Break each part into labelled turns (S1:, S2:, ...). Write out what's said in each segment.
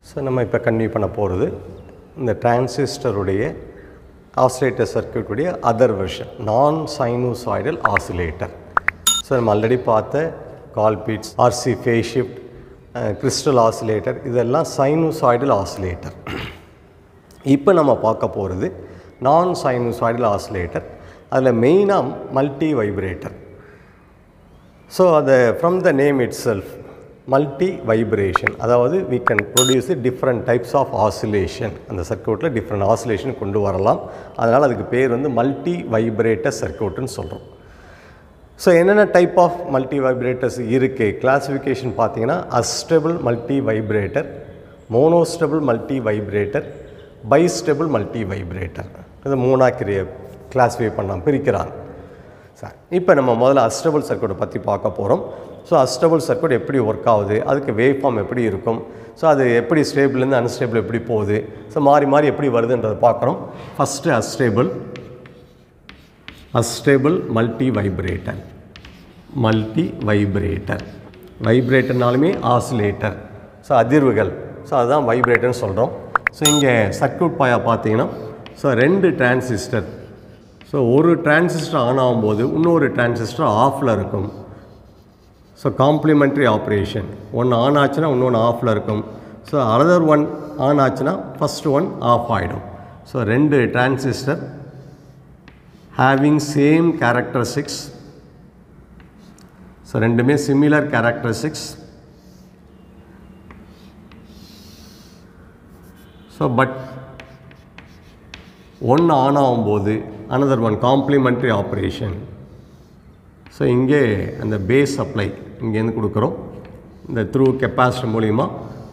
S1: So நம்ம இப்போ continue பண்ண போகிறது இந்த டிரான்சிஸ்டருடைய ஆசிலேட்டர் சர்க்யூட்டுடைய அதர் வெர்ஷன் நான் சைனூசாய்டல் ஆசிலேட்டர். ஸோ நம்ம ஆல்ரெடி பார்த்த Colpitts, RC face shift, crystal oscillator, இதெல்லாம் சைனூசாய்டல் ஆசிலேட்டர். இப்போ நம்ம பார்க்க போகிறது நான் சைனூசாய்டல் ஆசிலேட்டர். அதில் மெயினாக மல்டி வைப்ரேட்டர். ஸோ அதை from the name it self multi vibration, அதாவது we can produce different types of oscillation. அந்த சர்க்யூட்டில் டிஃப்ரெண்ட் ஆசிலேஷன் கொண்டு வரலாம். அதனால் அதுக்கு பேர் வந்து மல்டி வைப்ரேட்டர் சர்க்யூட்னு சொல்கிறோம். ஸோ என்னென்ன டைப் ஆஃப் மல்டி வைப்ரேட்டர்ஸ் இருக்குது கிளாஸிஃபிகேஷன் பார்த்தீங்கன்னா astable multivibrator, monostable multivibrator, bistable multivibrator. இது மூணாக கிளாஸிஃபை பண்ணலாம், பிரிக்கிறாங்க. சார் இப்போ நம்ம முதல்ல அஸ்டபிள் சர்க்யூட்டை பற்றி பார்க்க போகிறோம். ஸோ அஸ்டபிள் சர்க்யூட் எப்படி ஒர்க் ஆகுது, அதுக்கு வேவ் ஃபார்ம் எப்படி இருக்கும், ஸோ அது எப்படி ஸ்டேபிள்லேருந்து அன்ஸ்டேபிள் எப்படி போகுது, ஸோ மாறி மாறி எப்படி வருதுன்றதை பார்க்குறோம். First astable multivibrator. வைப்ரேட்டர்னாலுமே ஆசிலேட்டர், ஸோ அதிர்வுகள், ஸோ அதுதான் வைப்ரேட்டர்னு சொல்கிறோம். ஸோ இங்கே சர்க்யூட் பார்த்தீங்கன்னா ஸோ ரெண்டு டிரான்சிஸ்டர், ஸோ ஒரு டிரான்சிஸ்டர் ஆன் ஆகும்போது இன்னொரு டிரான்சிஸ்டர் ஆஃபில் இருக்கும். ஸோ காம்ப்ளிமெண்ட்ரி ஆப்ரேஷன், ஒன்று ஆன் ஆச்சுன்னா இன்னொன்று ஆஃபில் இருக்கும். ஸோ அதர் ஒன் ஆன் ஆச்சுன்னா ஃபஸ்ட் ஒன் ஆஃப் ஆகிடும். ஸோ ரெண்டு transistor having same characteristics, so ரெண்டுமே சிமிலர் கேரக்டரிஸ்டிக்ஸ். ஸோ பட் ஒன்று ஆன் ஆகும்போது another one complementary operation. So இங்கே அந்த பேஸ் சப்ளை இங்கேருந்து கொடுக்குறோம் இந்த த்ரூ கெப்பாசிட்டர் மூலிமா.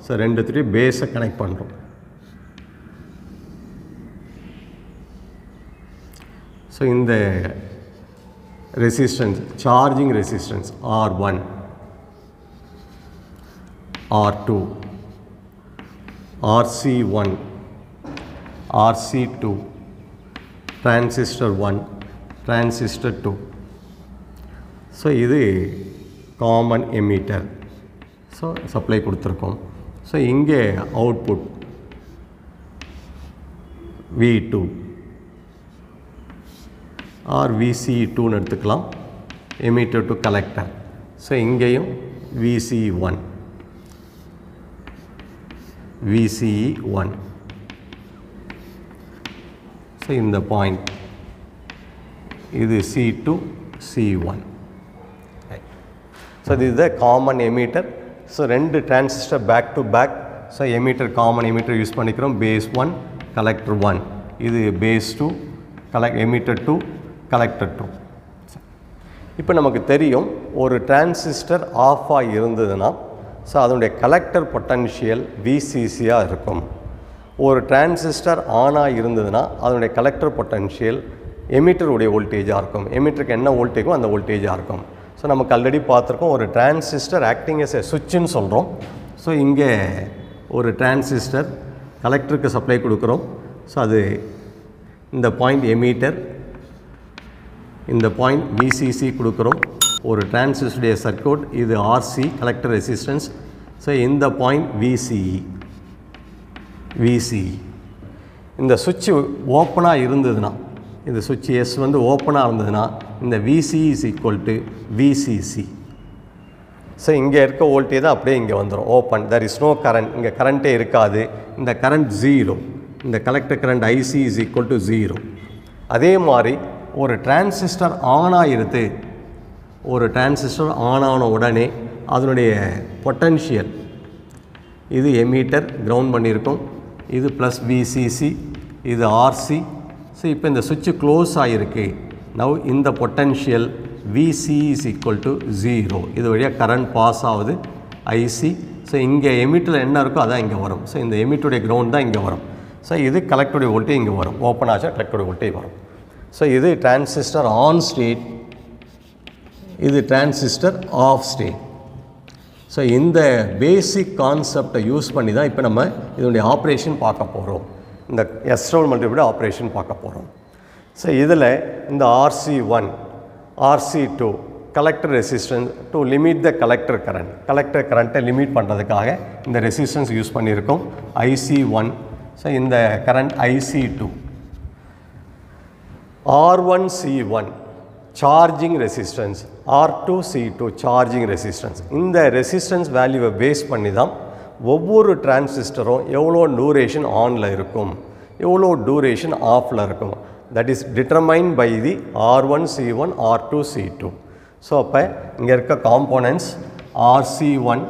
S1: ஸோ ரெண்டுத்துலேயும் பேஸை கனெக்ட் பண்ணுறோம். ஸோ இந்த resistance, charging resistance R1, R2, RC1, RC2, transistor 1, transistor 2. So இது காமன் எமிட்டர். ஸோ சப்ளை கொடுத்துருக்கோம். ஸோ இங்கே அவுட்புட் V2 ஆர் VCE2ன்னு எடுத்துக்கலாம், எமிட்டர் டு கலெக்டர். ஸோ இங்கேயும் VCE1, VCE1. ஸோ இந்த பாயிண்ட் இது C2, C1. ஸோ இது த காமன் எமிட்டர். ஸோ ரெண்டு transistor back to back. So emitter common emitter use பண்ணிக்கிறோம். Base 1, collector 1. இது பேஸ் 2, எமிட்டர் 2, கலெக்டர் 2. இப்போ நமக்கு தெரியும் ஒரு டிரான்சிஸ்டர் ஆஃபாக இருந்ததுன்னா ஸோ அதனுடைய கலெக்டர் பொட்டன்ஷியல் VCCயாக இருக்கும். ஒரு டிரான்சிஸ்டர் ஆனாக இருந்ததுன்னா அதனுடைய கலெக்டர் பொட்டன்ஷியல் எமிட்டருடைய வோல்டேஜாக இருக்கும். எமிட்டருக்கு என்ன வோல்டேஜோ அந்த வோல்டேஜாக இருக்கும். ஸோ நமக்கு ஆல்ரெடி பார்த்துருக்கோம் ஒரு டிரான்சிஸ்டர் ஆக்டிங் எஸ் எ சுவிட்சுன்னு சொல்கிறோம். ஸோ இங்கே ஒரு டிரான்சிஸ்டர் கலெக்டருக்கு சப்ளை கொடுக்குறோம். ஸோ அது இந்த பாயிண்ட் எமிட்டர், இந்த பாயிண்ட் VCC கொடுக்குறோம். ஒரு டிரான்சிஸ்டருடைய சர்க்யூட் இது RC கலெக்டர் ரெசிஸ்டன்ஸ். ஸோ இந்த பாயிண்ட் VCE. இந்த சுவிட்சு ஓப்பனாக இருந்ததுன்னா, இந்த சுவிட்ச் S வந்து ஓப்பனாக இருந்ததுன்னா இந்த VCE is equal to VCC. So இங்கே இருக்க வோல்டேஜ் தான் அப்படியே இங்கே வந்துடும். Open, there is no current, இங்கே கரண்ட்டே இருக்காது. இந்த கரண்ட் 0, இந்த collector current IC is equal to 0. அதே மாதிரி ஒரு டிரான்சிஸ்டர் ஆனாக இருந்து, ஒரு டிரான்சிஸ்டர் ஆன் ஆன உடனே அதனுடைய பொட்டன்ஷியல், இது எமிட்டர் கிரவுண்ட் பண்ணியிருக்கோம், இது ப்ளஸ் VCC, இது RC. ஸோ இப்போ இந்த சுவிட்சு க்ளோஸ் ஆகிருக்கு. நவ் இந்த potential VCE is equal to 0. இது வழியாக கரண்ட் பாஸ் ஆகுது IC. ஸோ இங்கே எமிட்டரில் என்ன இருக்கோ அதான் இங்கே வரும். ஸோ இந்த எமிட்டருடைய கிரவுண்ட் தான் இங்கே வரும். ஸோ இது கலெக்டருடைய வோல்டேஜ் இங்கே வரும். ஓப்பன் ஆச்சா கலெக்டருடைய வோல்டேஜ் வரும். ஸோ இது டிரான்சிஸ்டர் ஆன் ஸ்டேட், இது டிரான்சிஸ்டர் ஆஃப் ஸ்டேட். ஸோ இந்த பேசிக் கான்செப்டை யூஸ் பண்ணி தான் இப்போ நம்ம இதனுடைய ஆப்ரேஷன் பார்க்க போகிறோம். இந்த எஸ்டபிள் மல்டிவைப்ரேட்டர் ஆப்ரேஷன் பார்க்க போகிறோம். ஸோ இதில் இந்த RC1, RC2, collector resistance to limit the collector current. Collector current limit பண்ணுறதுக்காக இந்த resistance யூஸ் பண்ணியிருக்கோம் IC1. ஸோ இந்த current IC2. R1C1 charging resistance, R2C2 charging resistance. இந்த resistance வேல்யூவை பேஸ் பண்ணி தான் ஒவ்வொரு டிரான்சிஸ்டரும் எவ்வளோ டூரேஷன் ஆனில் இருக்கும், எவ்வளோ டூரேஷன் ஆஃபில் இருக்கும். That is determined by the R1C1, R2C2. So அப்போ இங்கே இருக்க components RC1,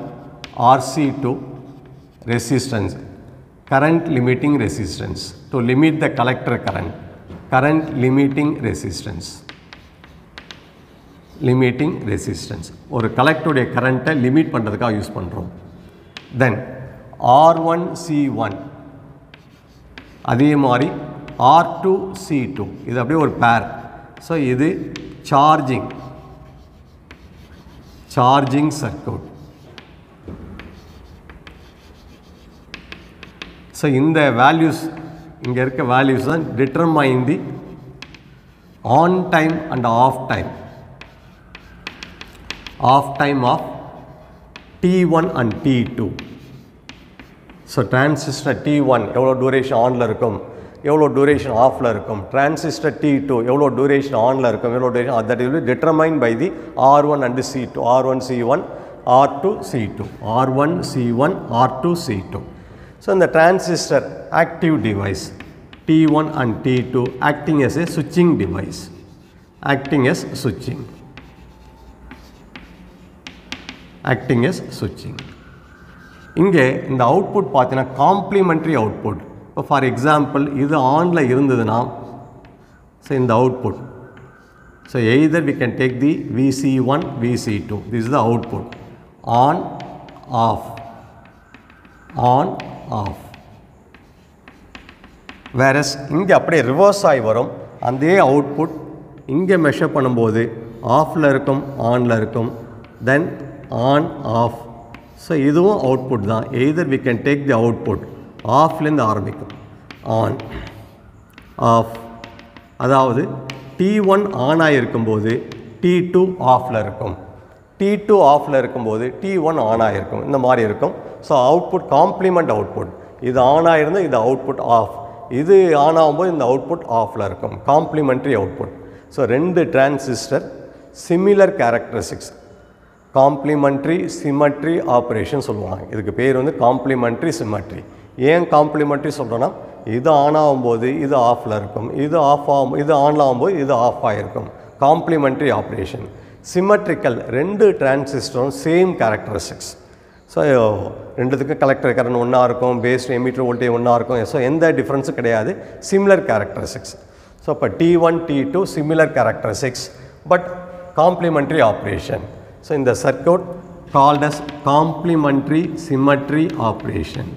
S1: RC2 resistance, current limiting resistance to limit the collector current, current limiting resistance, limiting resistance. ஒரு கலெக்டருடைய கரண்ட்டை லிமிட் பண்ணுறதுக்காக யூஸ் பண்ணுறோம். தென் R1C1 அதே மாதிரி R2C2 இது அப்படியே ஒரு பேர். ஸோ இது சார்ஜிங் சர்க்யூட். ஸோ இந்த வேல்யூஸ் இங்கே இருக்க வேல்யூஸ் தான் determine the on time and off time of T1 and T2. So transistor T1 எவ்வளோ டூரேஷன் ஆனில் இருக்கும், எவ்வளோ டூரேஷன் ஆஃபில் இருக்கும். டிரான்சிஸ்டர் T2 எவ்வளோ டூரேஷன் ஆனில் இருக்கும், எவ்வளோ duration, that is determine by the R1 and C2, R1C1, R2C2, R1C1, R2C2. So இந்த transistor active device T1 and T2 acting as a switching device, acting as switching. இங்கே இந்த output பார்த்தீங்கன்னா complementary output. இப்போ for example இது ஆனில் இருந்ததுன்னா so இந்த output, so either we can take the VC1, VC2, this is the output. On off வேறஸ் இங்கே அப்படியே ரிவர்ஸ் ஆகி வரும். அதே அவுட்புட் இங்கே மெஷர் பண்ணும்போது ஆஃபில் இருக்கும், ஆனில் இருக்கும், தென் ஆன் ஆஃப். ஸோ இதுவும் அவுட்புட் தான். Either we can take the output ஆஃப்லேருந்து ஆரம்பிக்கும், ஆன் ஆஃப். அதாவது T1 ஆன் ஆகிருக்கும்போது T2 ஆஃபில் இருக்கும், T2 ஆஃபில் இருக்கும்போது T1 ஆன் ஆகிருக்கும், இந்த மாதிரி இருக்கும். So output complement output. இது ஆன் ஆகிருந்தால் இது அவுட்புட் ஆஃப், இது ஆன் ஆகும்போது இந்த அவுட்புட் ஆஃபில் இருக்கும், காம்ப்ளிமெண்ட்ரி அவுட்புட். ஸோ ரெண்டு transistor similar characteristics, complementary symmetry operation சொல்லுவாங்க. இதுக்கு பேர் வந்து காம்ப்ளிமெண்ட்ரி சிமெட்ரி. ஏன் காம்ப்ளிமெண்ட்ரி சொல்கிறோன்னா இது ஆன் ஆகும்போது இது ஆஃபில் இருக்கும், இது ஆன் ஆகும்போது இது ஆஃப் ஆகிருக்கும், காம்ப்ளிமெண்ட்ரி ஆப்ரேஷன். சிமெட்ரிக்கல், ரெண்டு டிரான்சிஸ்டரும் சேம் கேரக்டரிஸ்டிக்ஸ். ஸோ ரெண்டுத்துக்கும் கலெக்டர் கரண்ட் ஒன்றா இருக்கும், பேஸ்ட் எமிட்டர் வோல்டேஜ் ஒன்றா இருக்கும். ஸோ எந்த டிஃப்ரென்ஸும் கிடையாது, சிமிலர் கேரக்டரிஸ்டிக்ஸ். ஸோ இப்போ T1, T2 similar characteristics but complementary operation. So இந்த circuit called as complementary symmetry operation.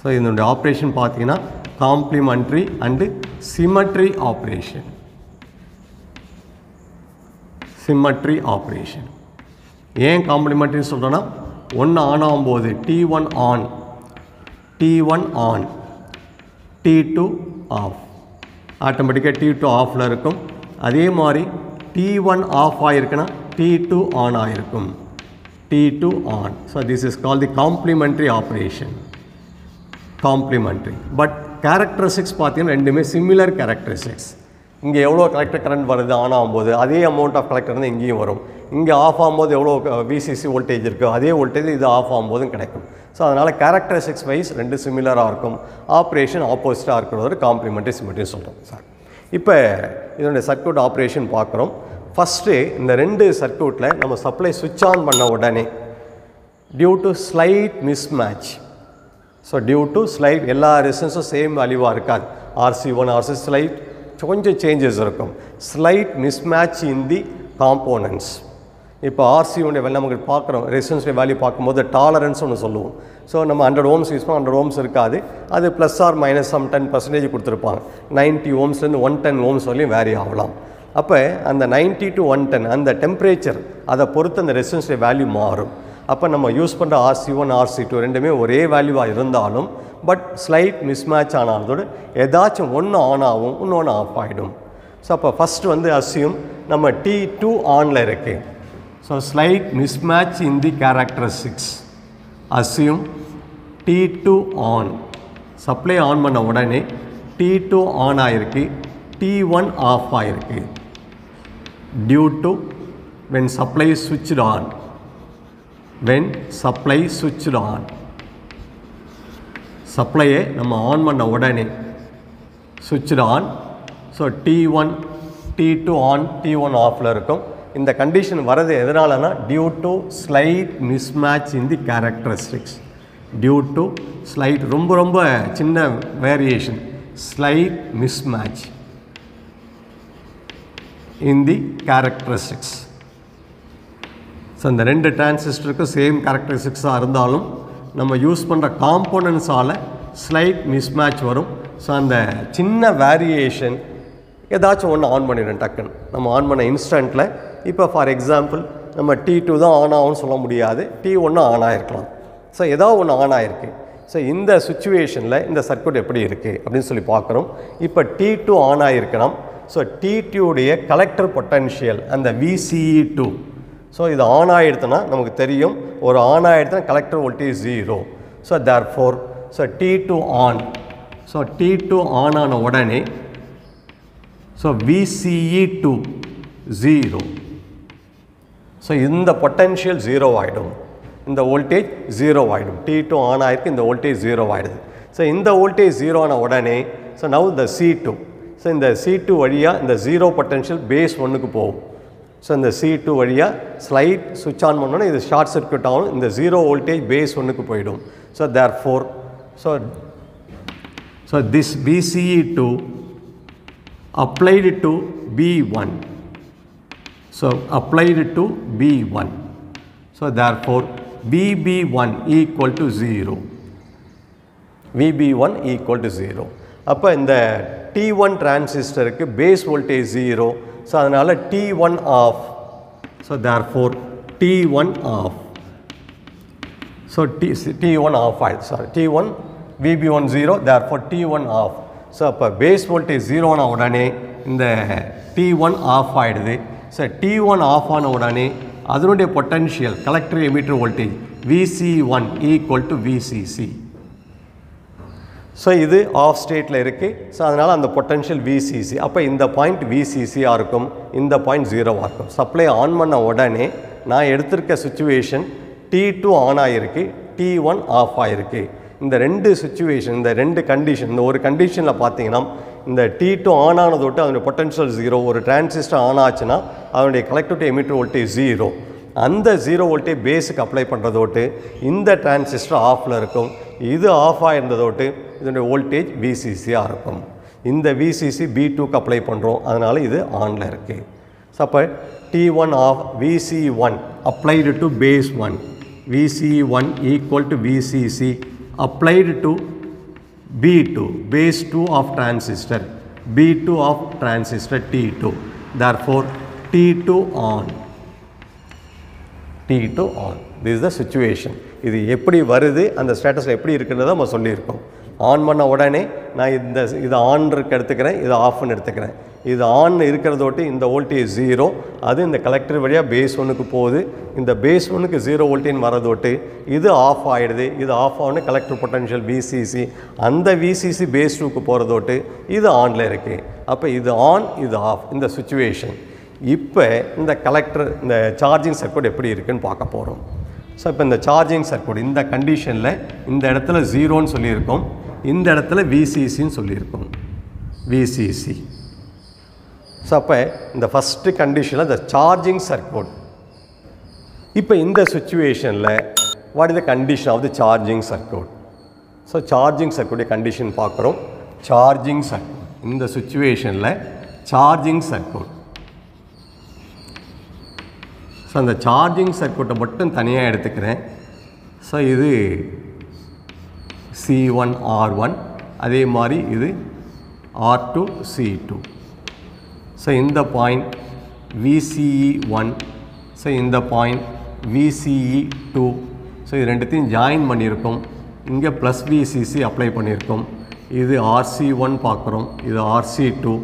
S1: So இதனுடைய ஆப்ரேஷன் பார்த்தீங்கன்னா complementary and symmetry operation. Symmetry operation ஏன் காம்ப்ளிமெண்ட்ரின்னு சொல்கிறோன்னா, ஒன்று ஆன் ஆகும்போது T1 ஆன், T2 ஆஃப், ஆட்டோமேட்டிக்காக T2 ஆஃபில் இருக்கும். அதே மாதிரி T1 ஆஃப் ஆகிருக்குன்னா T2 ஆன் ஆகிருக்கும், T2 on. So this is called the complementary operation, complementary. But characteristics பார்த்தீங்கன்னா ரெண்டுமே சிமிலர் கேரக்டரிஸ்டிக்ஸ். இங்கே எவ்வளோ கலெக்டர் கரண்ட் வருது ஆன் ஆகும்போது அதே அமௌண்ட் ஆஃப் கலெக்டர் வந்து இங்கேயும் வரும். இங்கே ஆஃப் ஆகும்போது எவ்வளோ VCC வோல்டேஜ் இருக்குது அதே வோல்டேஜ் இது ஆஃப் ஆகும்போதும் கிடைக்கும். ஸோ அதனால் கேரக்டரிஸ்டிக்ஸ் வைஸ் ரெண்டு சிமிலராக இருக்கும், ஆப்ரேஷன் ஆப்போசிட்டாக இருக்கிறது ஒரு காம்ப்ளிமெண்ட்ரி சிமெட்ரி சொல்கிறோம் சார். இப்போ இதனுடைய சர்க்யூட் ஆப்ரேஷன் பார்க்குறோம். ஃபஸ்ட்டு இந்த ரெண்டு சர்க்யூட்டில் நம்ம சப்ளை சுவிட்ச் ஆன் பண்ண உடனே due to slight mismatch, so due to slight எல்லா ரெசிஸ்டன்ஸும் சேம் வேல்யூவாக இருக்காது. RC1, RC ஸ்லைட் கொஞ்சம் சேஞ்சஸ் இருக்கும், slight mismatch in the components. இப்போ RC1 நமக்கு பார்க்குறோம், ரெசிஸ்டன்ஸுடைய வேல்யூ பார்க்கும்போது டாலரன்ஸ் ஒன்று சொல்லுவோம். ஸோ நம்ம 100 ohms யூஸ் பண்ணோம், 100 ohms இருக்காது, அது ப்ளஸ் ஆர் மைனஸ் சம் 10% கொடுத்துருப்பாங்க. 90 ohmsலேருந்து 110 ohms வரையும் வேரி ஆகலாம். அப்போ அந்த 90 to 110 அந்த டெம்பரேச்சர் அதை பொறுத்து அந்த ரெசிஸ்டன்ஸுடைய வேல்யூ மாறும். அப்போ நம்ம யூஸ் பண்ணுற RC1, RC2 ரெண்டுமே ஒரே வேல்யூவாக இருந்தாலும் பட் ஸ்லைட் மிஸ்மேட்ச் ஆனதோடு ஏதாச்சும் ஒன்று ஆன் ஆகும், இன்னொன்று ஆஃப் ஆகிடும். ஸோ அப்போ ஃபஸ்ட்டு வந்து அசியூம் நம்ம T2 ஆனில் இருக்குது, So slight mismatch in the characteristics. Assume T2 on. Supply on பண்ண உடனே T2 on ஆயிருக்கு, T1 off ஆயிருக்கு. Due to when supply is switched on. When supply switched on. Supply நம்ம on பண்ண உடனே switched on. So T1, T2 on, T1 offல இருக்கும். இந்த condition வரது எதனாலனா due to slight mismatch in the characteristics. Due to slight ரொம்ப சின்ன variation, slight mismatch in the characteristics. So இந்த ரெண்டு டிரான்சிஸ்டருக்கு சேம் கேரக்டரிஸ்டிக்ஸாக இருந்தாலும் நம்ம யூஸ் பண்ணுற காம்போனன்ட்ஸால் ஸ்லைட் மிஸ்மேட்ச் வரும். ஸோ அந்த சின்ன வேரியேஷன் ஏதாச்சும் ஒன்று ஆன் பண்ணிடுறேன் டக்குன்னு. நம்ம ஆன் பண்ண இன்ஸ்டண்ட்டில் இப்போ ஃபார் எக்ஸாம்பிள் நம்ம T2 தான் ஆன் ஆகும்னு சொல்ல முடியாது, T1 ஆன் ஆகிருக்கலாம். ஸோ ஏதாவது ஒன்று ஆன் ஆகிருக்கு. ஸோ இந்த சுச்சுவேஷனில் இந்த சர்க்யூட் எப்படி இருக்குது அப்படின்னு சொல்லி பார்க்குறோம். இப்போ T2 ஆன் ஆகிருக்கணும். ஸோ T2உடைய கலெக்டர் பொட்டன்ஷியல் அந்த VCE2. ஸோ இது ஆன் ஆகிடுதுன்னா நமக்கு தெரியும், ஒரு ஆன் ஆகிடுதுன்னா collector voltage 0. So therefore so T2 on. So T2 on ஆன உடனே ஸோ VCE2 0. ஸோ இந்த பொட்டன்ஷியல் 0 ஆகிடும், இந்த வோல்டேஜ் 0 ஆகிடும். T2 ஆன் ஆகிருக்கு, இந்த வோல்டேஜ் 0 ஆகிடுது. ஸோ இந்த வோல்டேஜ் 0 ஆன உடனே ஸோ நவ் இந்த C2. ஸோ இந்த C2 வழியாக இந்த 0 பொட்டன்ஷியல் பேஸ் 1க்கு போகும். ஸோ இந்த C2 வழியாக ஸ்லைட் சுவிட்ச் ஆன் பண்ணோன்னா இது ஷார்ட் சர்க்யூட் ஆகும், இந்த 0 வோல்டேஜ் பேஸ் 1க்கு போயிடும். So therefore so this VCE2 applied to B1. So applied to B1. So therefore VB1 equal to 0. VB1 equal to 0. அப்போ இந்த T1 டிரான்சிஸ்டருக்கு பேஸ் வோல்டேஜ் 0. ஸோ அதனால் T1 off. So therefore T1 off. So T1 off ஆகிடுது. Sorry T1 VB1 0, therefore T1 off. So அப்போ base voltage 0 ஆன உடனே இந்த T1 off ஆகிடுது. ஸோ T1 ஆஃப் ஆன உடனே அதனுடைய potential collector emitter voltage VC1 equal to VCC. So இது ஆஃப் ஸ்டேட்டில் இருக்குது. ஸோ அதனால் அந்த பொட்டன்ஷியல் VCC. அப்போ இந்த பாயிண்ட் VCCயாக இருக்கும், இந்த பாயிண்ட் 0வாக இருக்கும். சப்ளை ஆன் பண்ண உடனே நான் எடுத்திருக்க சுச்சுவேஷன் T2 ஆன் ஆகிருக்கு, T1 ஆஃப் ஆகிருக்கு. இந்த ரெண்டு சுச்சுவேஷன், இந்த ரெண்டு கண்டிஷன், இந்த ஒரு கண்டிஷனில் பார்த்தீங்கன்னா இந்த T2 ஆன் ஆனதோட்டு அதனுடைய பொட்டன்ஷியல் 0. ஒரு டிரான்சிஸ்டர் ஆன் ஆச்சுன்னா அதனுடைய கலெக்டர் டு எமிட்டர் வோல்டேஜ் 0. அந்த 0 வோல்டேஜ் பேஸுக்கு அப்ளை பண்ணுறதோட்டு இந்த டிரான்சிஸ்டர் ஆஃபில் இருக்கும். இது ஆஃப் ஆகிருந்ததோட்டு இதனுடைய வோல்டேஜ் VCCயாக இருக்கும். இந்த VCC B2க்கு அப்ளை பண்ணுறோம், அதனால் இது ஆனில் இருக்குது. ஸோ அப்போ T1 of VC1 applied to base 1. VC1 equal to VCC applied to B2, base 2 of transistor, B2 of transistor T2. Therefore T2 on. T2 on. This is the situation. இது எப்படி வருது, அந்த ஸ்டேட்டஸில் எப்படி இருக்குன்றதை நம்ம சொல்லியிருக்கோம். ஆன் பண்ண உடனே நான் இது ஆன் இருக்க எடுத்துக்கிறேன், இது ஆஃப்னு எடுத்துக்கிறேன். இது ஆன் இருக்கிறதோட்டு இந்த வோல்டேஜ் 0, அது இந்த கலெக்டர் வழியாக பேஸ் 1க்கு போகுது. இந்த பேஸ் 1க்கு 0 வோல்டேஜ் வரதோட்டு இது ஆஃப் ஆகிடுது. இது ஆஃப் ஆன கலெக்டர் பொட்டன்ஷியல் VCC, அந்த VCC பேஸ் 2க்கு போகிறதோட்டு இது ஆனில் இருக்குது. அப்போ இது ஆன், இது ஆஃப், இந்த சுச்சுவேஷன். இப்போ இந்த கலெக்டர், இந்த சார்ஜிங் சர்க்யூட் எப்படி இருக்குன்னு பார்க்க போகிறோம். ஸோ இப்போ இந்த சார்ஜிங் சர்க்யூட் இந்த கண்டிஷனில் இந்த இடத்துல 0ன்னு சொல்லியிருக்கோம், இந்த இடத்துல VCCன்னு சொல்லியிருக்கோம், VCC. ஸோ அப்போ இந்த ஃபஸ்ட்டு கண்டிஷனில் இந்த சார்ஜிங் சர்க்யூட். இப்போ இந்த சுச்சுவேஷனில் what is the condition of the charging circuit? So charging circuit condition பார்க்குறோம். சார்ஜிங் சர்க்யூட் இந்த சுச்சுவேஷனில் சார்ஜிங் சர்க்யூட். ஸோ அந்த சார்ஜிங் சர்க்யூட்டை மட்டும் தனியாக எடுத்துக்கிறேன். ஸோ இது C1 R1, அதே மாதிரி இது R2 C2. ஸோ இந்த பாயிண்ட் VCE1, ஸோ இந்த பாயிண்ட் VCE2. ஸோ இது ரெண்டுத்தையும் ஜாயின் பண்ணியிருக்கோம். இங்கே ப்ளஸ் VCC அப்ளை பண்ணியிருக்கோம். இது RC1 பார்க்குறோம், இது RC2,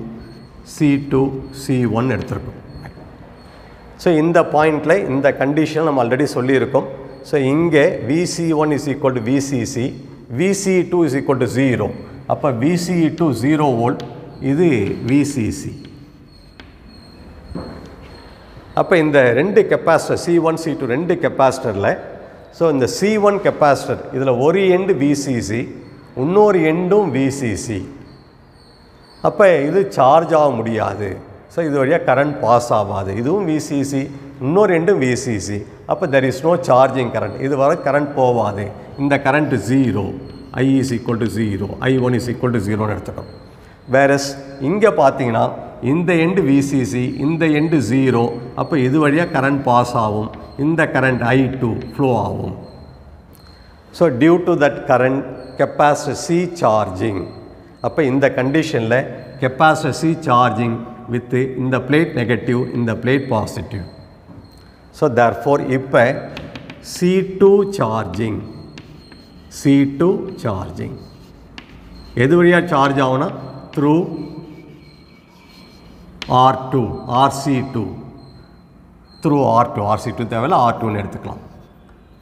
S1: C2 C1 எடுத்திருக்கோம். ஸோ இந்த பாயிண்டில் இந்த கண்டிஷன் நம்ம ஆல்ரெடி சொல்லியிருக்கோம். ஸோ இங்கே VC1 is equal to VCC, VC2 is equal to 0. அப்போ VCE2 0 வோல்ட், இது VCC. அப்போ இந்த ரெண்டு கெப்பாசிட்டர் C1 C2 ரெண்டு கெப்பாசிட்டரில் ஸோ இந்த C1 கெப்பாசிட்டர் இதில் ஒரு எண்டு VCC, இன்னொரு எண்டும் VCC. அப்போ இது சார்ஜ் ஆக முடியாது. ஸோ இது வழியாக கரண்ட் பாஸ் ஆகாது. இதுவும் VCC, இன்னொரு எண்டும் VCC. அப்போ there is no charging current. இது வர கரண்ட் போகாது. இந்த current 0, I is equal to 0, I1 is equal to 0ன்னு எடுத்துக்கணும். வேறஸ் இங்கே பார்த்தீங்கன்னா இந்த எண்டு VCC, இந்த எண்டு 0. அப்போ இது வழியாக கரண்ட் பாஸ் ஆகும். இந்த கரண்ட் I2 ஃப்ளோ ஆகும். So due to that current capacitor C charging. அப்போ இந்த கண்டிஷனில் கெப்பாசிட்டர் C சார்ஜிங் வித் இந்த பிளேட் நெகட்டிவ், இந்த பிளேட் பாசிட்டிவ். ஸோ தேர்ஃபோர் இப்போ C2 சார்ஜிங், C2 சார்ஜிங் எது வழியாக சார்ஜ் ஆகும்னா through R2, RC2, through R2, RC2 தேவையில்ல, R2ன்னு எடுத்துக்கலாம்.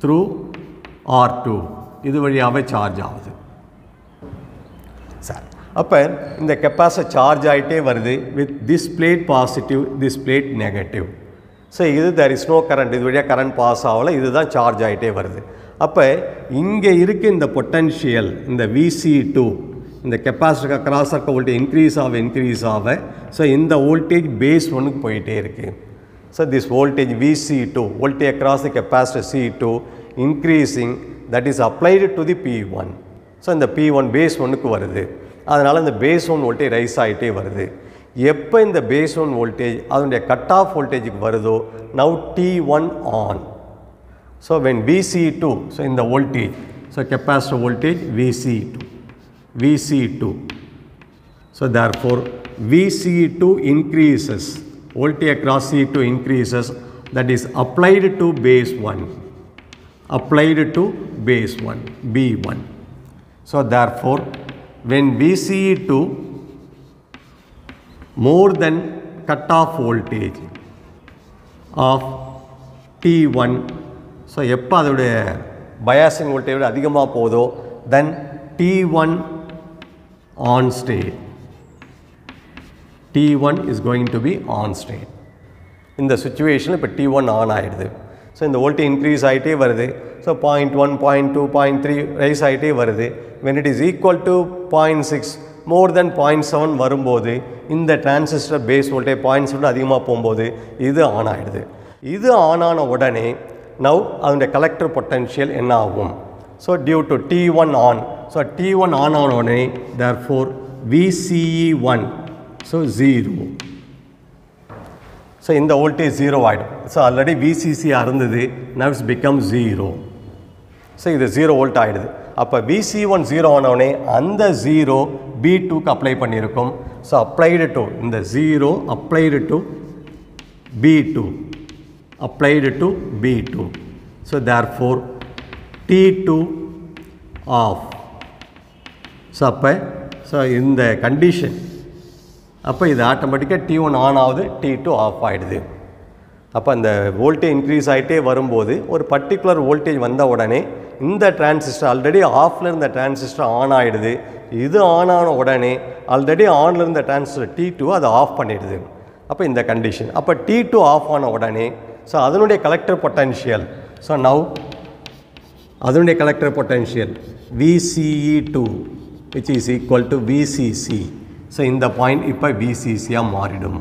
S1: த்ரூ R2 இது வழியாகவே சார்ஜ் ஆகுது. சார் அப்போ இந்த கெப்பாசிட்டர் சார்ஜ் ஆகிட்டே வருது with this plate positive, this plate negative. So இது தேர் இஸ் நோ கரண்ட், இது வழியாக கரண்ட் பாஸ் ஆகலை, இதுதான் சார்ஜ் ஆகிட்டே வருது. அப்போ இங்கே இருக்க இந்த பொட்டன்ஷியல் இந்த VC2 இந்த கெப்பாசிட்டர் அக்ராஸ் இருக்க வோல்டேஜ் இன்க்ரீஸ் ஆக ஸோ இந்த வோல்டேஜ் பேஸ் ஒன்றுக்கு போயிட்டே இருக்குது. So this voltage VC2 voltage across the capacitor C2 increasing, that is applied to the P1. So இந்த P1 பேஸ் ஒன்றுக்கு வருது. அதனால் இந்த பேஸ் ஒன் வோல்டேஜ் ரைஸ் ஆகிட்டே வருது. எப்போ இந்த பேஸ் ஒன் வோல்டேஜ் அதனுடைய கட் ஆஃப் வோல்டேஜுக்கு வருதோ now T1 on. So when VC2, so இந்த voltage, so capacitor voltage VC2. So therefore VC2 increases, voltage across C2 increases, that is applied to base 1, applied to base 1, B1. So therefore when VC2 more than cutoff voltage of T1, so எப்போ அதோடைய biasing voltage அதிகமாக போதோ then T1 on state, T1 is going to be on state. இந்த சிச்சுவேஷனில் இப்போ T1 on ஆகிடுது. So இந்த voltage increase ஆகிட்டே வருது. ஸோ 0.1, 0.2, 0.3 ரைஸ் ஆகிட்டே வருது. when it is equal to 0.6 more than 0.7 வரும்போது இந்த டிரான்சிஸ்டர் பேஸ் வோல்டேஜ் 0.7 அதிகமாக போகும்போது இது ஆன் ஆகிடுது. இது ஆன் ஆன உடனே நவ் அதனுடைய கலெக்டர் பொட்டன்ஷியல் என்ன ஆகும்? So due to T1 on, so T1 on ஆன உடனே therefore VCE1 ஸோ 0. ஸோ இந்த வோல்டேஜ் 0 ஆகிடும். ஸோ ஆல்ரெடி VCC இருந்தது, now it's become 0. ஸோ இது 0 வோல்ட் ஆகிடுது. அப்போ VC1 0 ஆனவுடனே அந்த 0 B2க்கு அப்ளை பண்ணியிருக்கும். ஸோ அப்ளைடு டு இந்த 0 applied to B2, applied to B2. So therefore T2 off. So அப்போ ஸோ இந்த கண்டிஷன் அப்போ இது ஆட்டோமேட்டிக்காக T1 ஆன் ஆகுது, T2 ஆஃப் ஆகிடுது. அப்போ அந்த வோல்டேஜ் இன்க்ரீஸ் ஆகிட்டே வரும்போது ஒரு பர்டிகுலர் வோல்டேஜ் வந்த உடனே இந்த டிரான்சிஸ்டர் ஆல்ரெடி ஆஃபில் இருந்த டிரான்சிஸ்டர் ஆன் ஆகிடுது. இது ஆன் ஆன உடனே ஆல்ரெடி ஆனில் இருந்த டிரான்சிஸ்டர் T2 அதை ஆஃப் பண்ணிடுது. அப்போ இந்த கண்டிஷன் அப்போ T2 ஆஃப் ஆன உடனே ஸோ அதனுடைய கலெக்டர் பொட்டன்ஷியல், ஸோ நவ் அதனுடைய collector potential VCE2 which is equal to VCC. So இந்த பாயிண்ட் இப்போ VCCயாக மாறிடும்.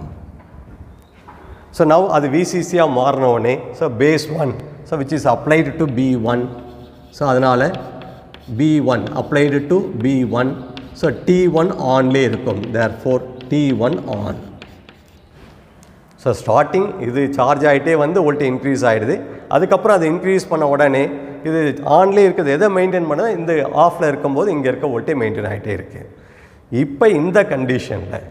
S1: ஸோ நவ் அது VCCயாக மாறினோடனே so base 1 so which is applied to B1. So அதனால் B1 applied to B1. So T1 ஆன்லே இருக்கும், therefore T1 on. So starting இது சார்ஜ் ஆகிட்டே வந்து வோல்டேஜ் இன்க்ரீஸ் ஆகிடுது. அதுக்கப்புறம் அது இன்க்ரீஸ் பண்ண உடனே இது ஆன்லேயே இருக்குது. எதை மெயின்டைன் பண்ணால் இந்த ஆஃபில் இருக்கும்போது இங்கே இருக்க வோல்டேஜ் மெயின்டைன் ஆகிட்டே இருக்குது. இப்போ இந்த கண்டிஷனில்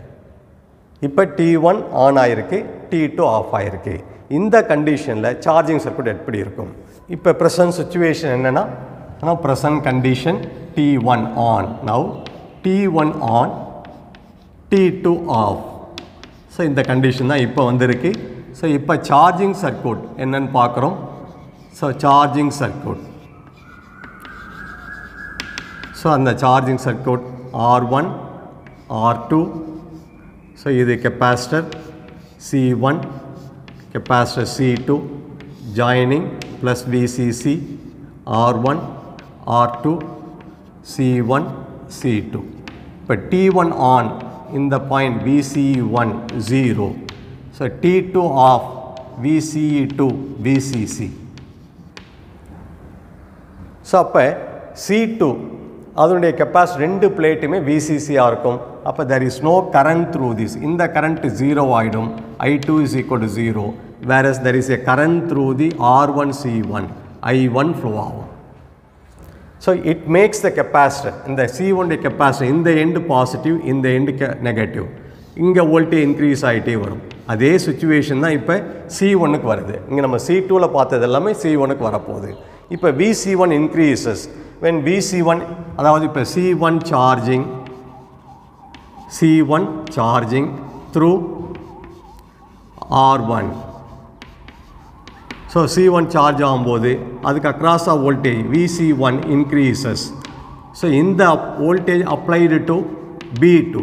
S1: இப்போ T1 ஆன் ஆகிருக்கு, T2 ஆஃப் ஆகிருக்கு. இந்த கண்டிஷனில் சார்ஜிங் சர்க்யூட் எப்படி இருக்கும்? இப்போ ப்ரெசன்ட் சுச்சுவேஷன் என்னென்னா present condition T1 on, now T1 on, T2 off. So இந்த கண்டிஷன் தான் இப்போ வந்திருக்கு. ஸோ இப்போ சார்ஜிங் சர்க்யூட் என்னன்னு பார்க்குறோம். ஸோ சார்ஜிங் சர்க்யூட், ஸோ அந்த charging circuit R1 R2, so இது capacitor C1 capacitor C2 joining plus VCC R1 R2 C1 C2. இப்போ T1 on in the point VCE1 0, so T2 off VCE2 VCC. So அப்போ C2 அதனுடைய capacity ரெண்டு பிளேட்டுமே VCCயாக இருக்கும். அப்போ there is no current through this. இந்த current 0 ஆகிடும். I2 is equal to 0. Whereas there is a current through the R1 C1. I1 flow ஆகும். So it makes the capacitor, இந்த C1 capacitor இந்த end positive, இந்த end negative. இங்கே voltage increase ஆகிட்டே வரும். அதே சுச்சுவேஷன் தான் இப்போ C1க்கு வருது. இங்கே நம்ம C2வில் பார்த்தது எல்லாமே C1க்கு வரப்போகுது. இப்போ VC1 increases when VC1, அதாவது இப்போ C1 charging through R1. So C1 charge ஆகும்போது அதுக்கு across of voltage VC1 increases. So இந்த voltage applied to B2.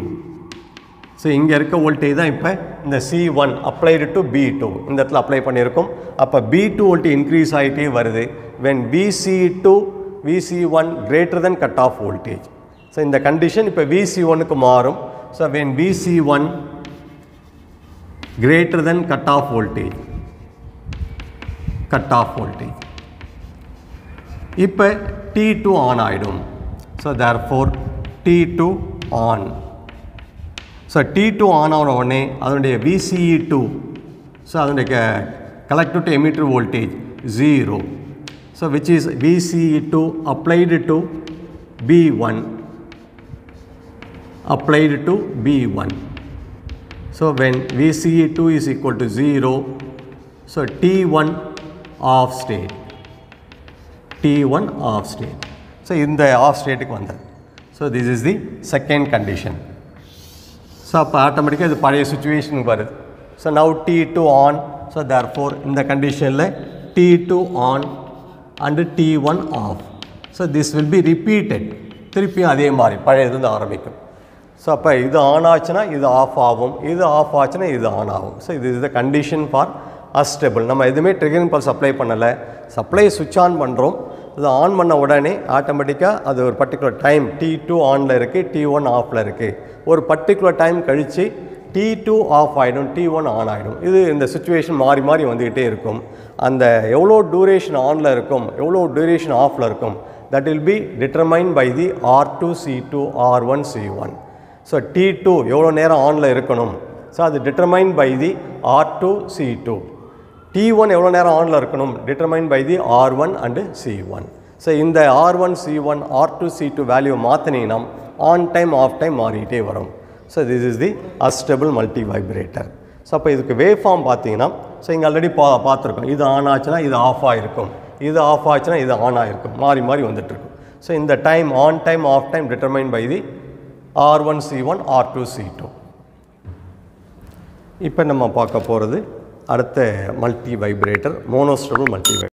S1: So இங்கே இருக்க வோல்டேஜ் தான் இப்போ இந்த C1 அப்ளைடு டு B2 இந்த இடத்துல அப்ளை பண்ணியிருக்கோம். அப்போ B2 வோல்டேஜ் இன்க்ரீஸ் ஆகிட்டே வருது when VC1 greater than cut off voltage. So இந்த கண்டிஷன் இப்போ VC1க்கு மாறும். So when VC1 greater than cut off voltage, இப்போ T2 ஆன் ஆகிடும். So therefore T2 on. So T2 on ஆன உடனே அதனுடைய VCE2, ஸோ அதனுடைய collector to emitter voltage 0. So which is VCE2 applied to B1, So when VCE2 is equal to 0, so T1 off state. So in the off state க்கு வந்தது. So this is the second condition. So அப்போ ஆட்டோமேட்டிக்காக இது பழைய சுச்சுவேஷனுக்கு வருது. So now T2 on. So therefore இந்த கண்டிஷனில் T2 on and T1 off. So this will be repeated. திருப்பியும் அதே மாதிரி பழையது ஆரம்பிக்கும். ஸோ அப்போ இது ஆன் ஆச்சுன்னா இது ஆஃப் ஆகும், இது ஆஃப் ஆச்சுன்னா இது ஆன் ஆகும். ஸோ இது is the condition for astable. நம்ம எதுவுமே ட்ரிகரிங் பல்ஸ் அப்ளை பண்ணலை, சப்ளை சுவிட்ச் ஆன் பண்ணுறோம். இது ஆன் பண்ண உடனே ஆட்டோமேட்டிக்காக அது ஒரு பர்டிகுலர் டைம் T2 ஆனில் இருக்குது, T1 ஆஃபில் இருக்குது. ஒரு பர்டிகுலர் டைம் கழித்து T2 ஆஃப் ஆகிடும், T1 ஆன் ஆகிடும். இது இந்த சுச்சுவேஷன் மாறி மாறி வந்துக்கிட்டே இருக்கும். அந்த எவ்வளோ டூரேஷன் ஆனில் இருக்கும், எவ்வளோ டூரேஷன் ஆஃபில் இருக்கும், that will be determine by the R2 C2 R1 C1. So T2 எவ்வளோ நேரம் ஆனில் இருக்கணும், ஸோ அது determine by the R2 C2. T1 எவ்வளோ நேரம் ஆனில் இருக்கணும், determine by the R1 and C1. So இந்த R1 C1 R2 C2 value மாற்றினீங்கன்னா ஆன் டைம் ஆஃப் டைம் மாறிக்கிட்டே வரும். So this is the astable multivibrator. So அப்போ இதுக்கு வேவ் ஃபார்ம் பார்த்தீங்கன்னா, ஸோ இங்கே ஆல்ரெடி பார்த்துருக்கோம். இது ஆன் ஆச்சுன்னா இது ஆஃப் ஆகிருக்கும், இது ஆஃப் ஆச்சுன்னா இது ஆன் ஆகிருக்கும், மாறி மாறி வந்துட்டுருக்கும். ஸோ இந்த time on time off time determine by the R1 C1 R2 C2. இப்போ நம்ம பார்க்க போகிறது அடுத்த multi vibrator, monostable multi vibrator.